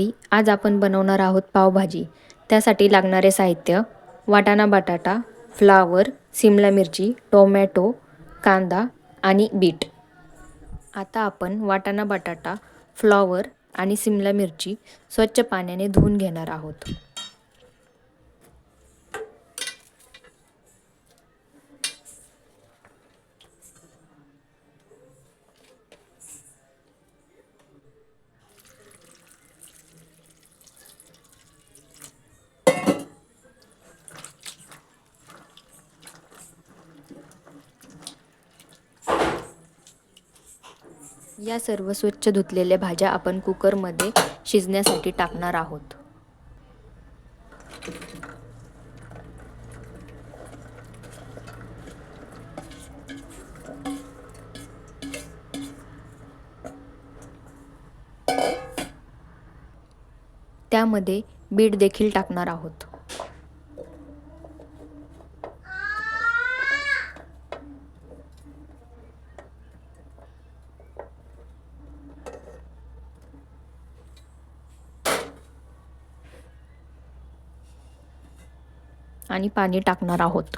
मंडळी, आज आपण बनवणार आहोत पावभाजी. त्यासाठी लागणारे साहित्य: वाटाणा बटाटा, फ्लावर, सिमला मिरची, टोमॅटो, कांदा आणि बीट. आता आपण वाटाणा बटाटा, फ्लॉवर आणि सिमला मिरची स्वच्छ पाण्याने धुवून घेणार आहोत. या सर्व स्वच्छ धुतलेल्या भाज्या आपण कुकरमध्ये शिजण्यासाठी टाकणार आहोत. त्यामध्ये बीट देखील टाकणार आहोत. आणि पाणी टाकणार आहोत.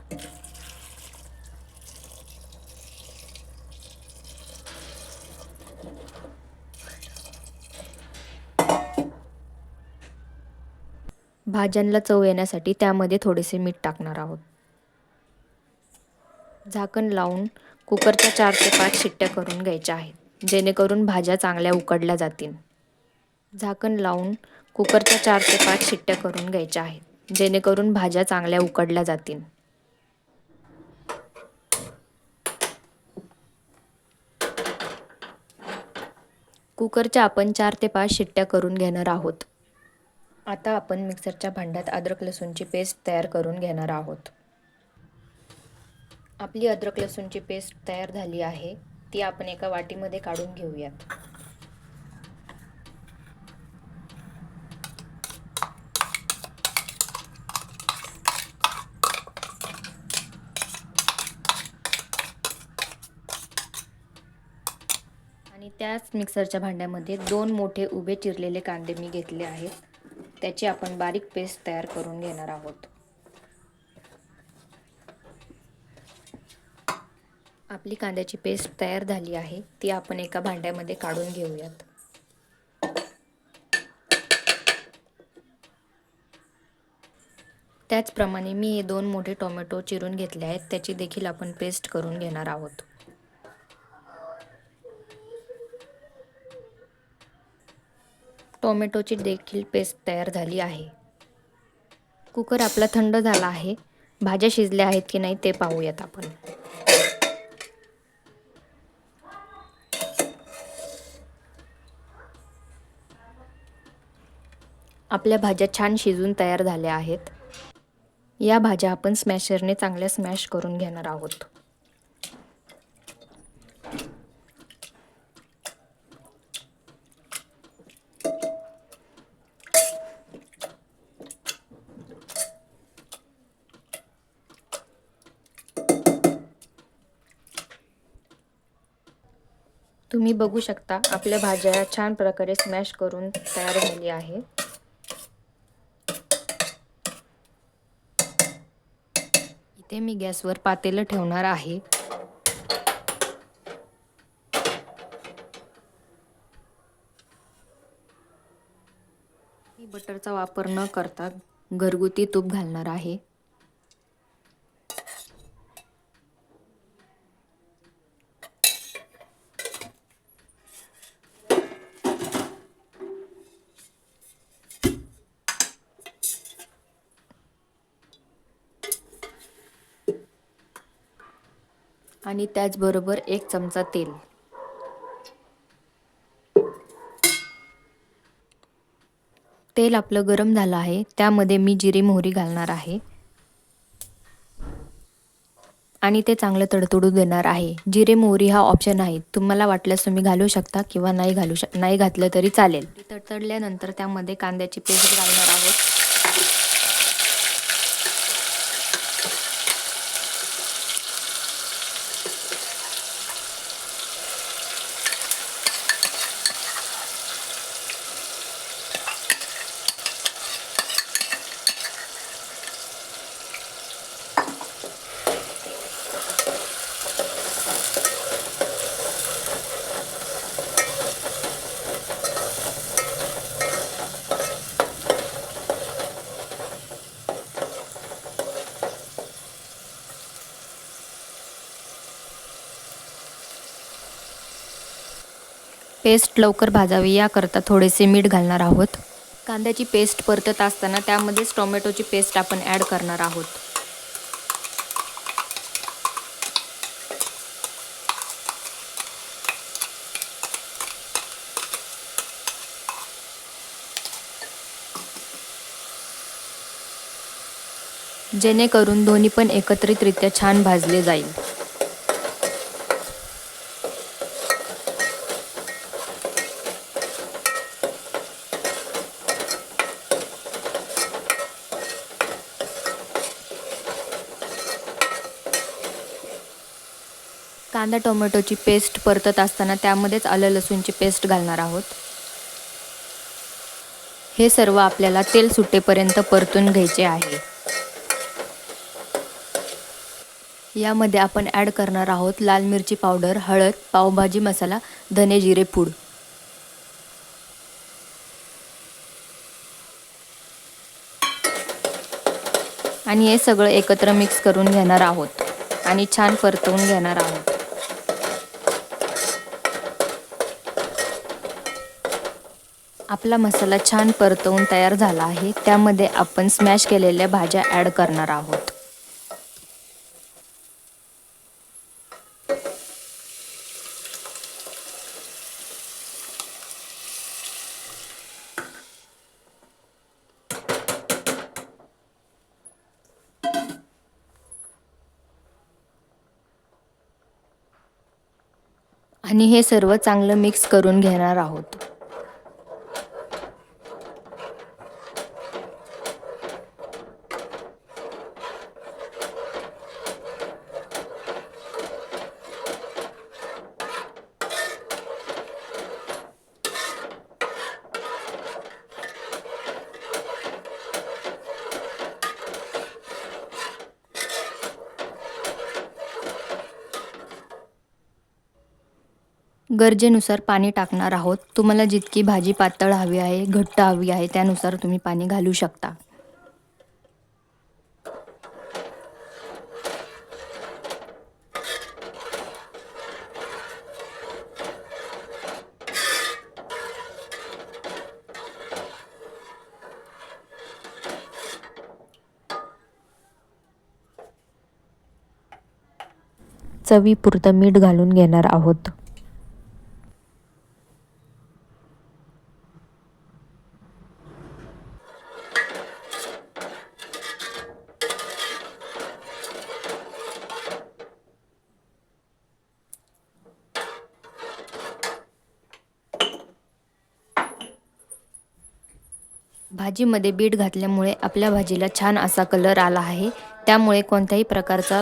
भाज्यांना चव येण्यासाठी त्यामध्ये थोडेसे मीठ टाकणार आहोत. झाकण लावून कुकरच्या 4 ते 5 शिट्ट्या करून घ्यायच्या आहेत, जेणेकरून भाज्या चांगल्या उकडल्या जातील. झाकण लावून कुकरच्या 4 ते 5 शिट्ट्या करून घ्यायच्या आहेत, जेणेकरून भाज्या चांगल्या उकडल्या जातील. कुकरच्या आपण 4 ते 5 शिट्ट्या करून घेणार आहोत. आता आपण मिक्सरच्या भांड्यात अद्रक लसूणची पेस्ट तयार करून घेणार आहोत. आपली अद्रक लसूणची पेस्ट तयार झाली आहे. ती आपण एका वाटीमध्ये काढून घेऊयात. आणि त्याच मिक्सरच्या भांड्यामध्ये 2 मोठे उभे चिरलेले कांदे मी घेतले आहेत. त्याची आपण बारीक पेस्ट तयार करून घेणार आहोत. आपली कांद्याची पेस्ट तयार झाली आहे. ती आपण एका भांड्यामध्ये काढून घेऊयात. त्याचप्रमाणे मी हे 2 मोठे टोमॅटो चिरून घेतले आहेत. त्याची देखील आपण पेस्ट करून घेणार आहोत. टोमॅटोची देखील पेस्ट तयार झाली आहे. कुकर आपला थंड झाला आहे. भाज्या शिजल्या आहेत की नाही ते पाहूयात आपण. आपल्या भाज्या छान शिजून तयार झाल्या आहेत. या भाज्या आपण स्मॅशरने चांगल्या स्मॅश करून घेणार आहोत. तुम्ही बघू शकता आपल्या भाज्या छान प्रकारे स्मॅश करून तयार झाली आहे. इथे मी गॅसवर पातेलं ठेवणार आहे. मी बटरचा वापर न करता घरगुती तूप घालणार आहे. आणि त्याचबरोबर 1 चमचा तेल. तेल आपलं गरम झालं आहे. त्यामध्ये मी जिरे मोहरी घालणार आहे आणि ते चांगलं तडतडू देणार आहे. जिरे मोहरी हा ऑप्शन आहे. तुम्हाला वाटल्यास तुम्ही घालू शकता किंवा नाही घातलं तरी चालेल. तडतडल्यानंतर त्यामध्ये कांद्याची पेस्ट घालणार आहोत. पेस्ट लवकर भाजावी याकरता थोडेसे मीठ घालणार आहोत. कांद्याची पेस्ट परतत असताना त्यामध्येच टोमॅटोची पेस्ट आपण ॲड करणार आहोत. जेणेकरून दोन्ही पण एकत्रितरित्या छान भाजले जाईल. कांदा टोमॅटोची पेस्ट परतत असताना त्यामध्येच आलं लसूणची पेस्ट घालणार आहोत. हे सर्व आपल्याला तेल सुटेपर्यंत परतून घ्यायचे आहे. यामध्ये आपण ॲड करणार आहोत लाल मिरची पावडर, हळद, पावभाजी मसाला, धने जिरे पूड. आणि हे सगळं एकत्र मिक्स करून घेणार आहोत आणि छान परतवून घेणार आहोत. आपला मसाला छान परतवून तयार झाला आहे. त्यामध्ये आपण स्मॅश केलेल्या भाज्या ॲड करणार आहोत. आणि हे सर्व चांगलं मिक्स करून घेणार आहोत. गरजेनुसार पाणी टाकणार आहोत. तुम्हाला जितकी भाजी पातळ हवी आहे, घट्ट हवी आहे त्यानुसार तुम्ही पाणी घालू शकता. चवीपुरतं मीठ घालून घेणार आहोत. भाजीमध्ये बीट घातल्यामुळे आपल्या भाजीला छान असा कलर आला आहे. त्यामुळे कोणत्याही प्रकारचा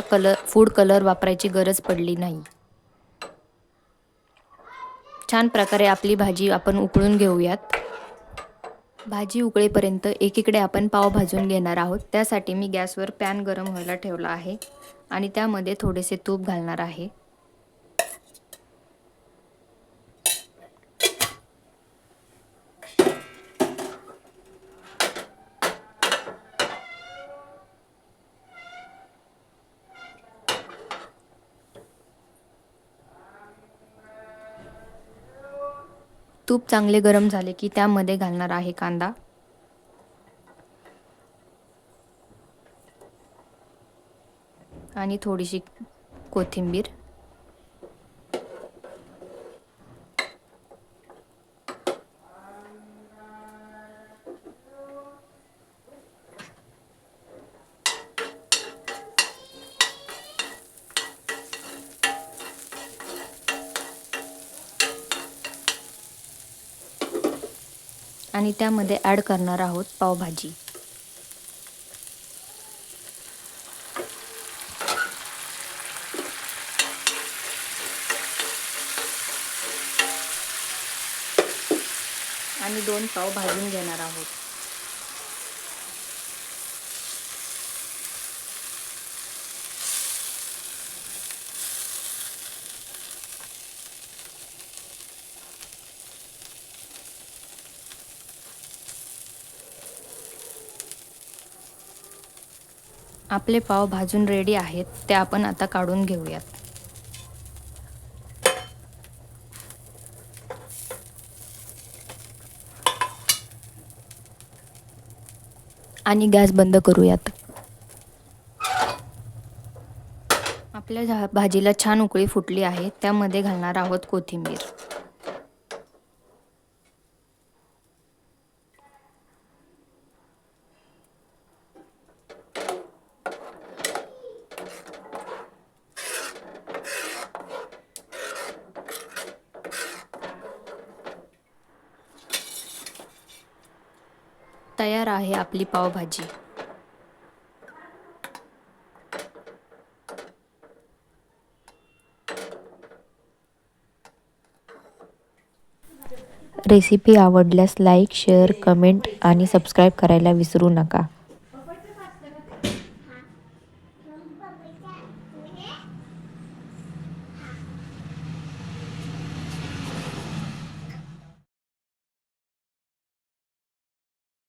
फूड कलर वापरायची गरज पडली नाही. छान प्रकारे आपली भाजी आपण उकळून घेऊयात. भाजी उकळेपर्यंत एकीकडे आपण पाव भाजून घेणार आहोत. त्यासाठी मी गॅसवर पॅन गरम व्हायला ठेवला आहे आणि त्यामध्ये थोडेसे तूप घालणार आहे. तूप चांगले गरम झाले की त्यामध्ये घालणार आहे कांदा आणि थोडीशी कोथिंबीर. आणि त्यामध्ये ॲड करणार आहोत पावभाजी. आणि 2 पाव भाजून घेणार आहोत. आपले पाव भाजून रेडी आहेत. ते आपण आता काढून घेऊयात. आणि गॅस बंद करूयात. आपल्या भाजीला छान उकळी फुटली आहे. त्यामध्ये घालणार आहोत कोथिंबीर. तयार आहे आपली पावभाजी. रेसिपी आवडल्यास लाईक, शेअर, कमेंट आणि सबस्क्राईब करायला विसरू नका.